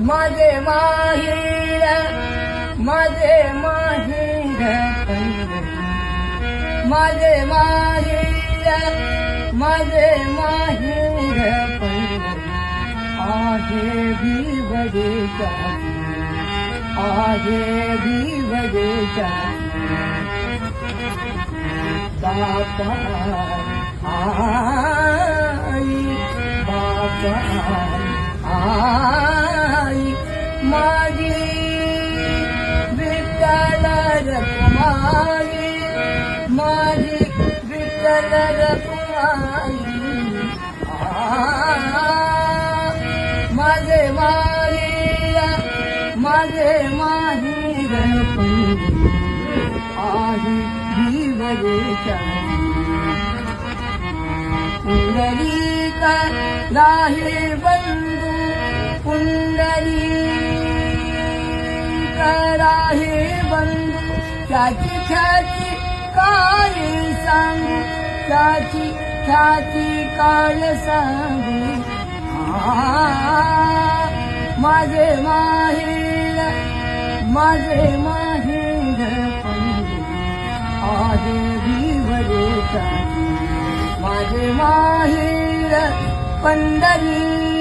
माझे माहेर माझे माहेर पंढरी माझे माहेर माझे माहेर पंढरी आहे भिवदेचा आहे भिवदेचा बापा आई बापा आई माझी विठ्ठल रखुमाई माझी विठ्ठल रखुमाई माझे माहेर माझे माहेर पंढरी आहे भिवदेचा पुंडलिका राहे बंधू पुंडलिका राहे बंधू त्याची ख्याती काय सांगू त्याची ख्याती काय सांगू माझे माहेर पंढरी आहे भिवदेचा माझे माहेर पंढरी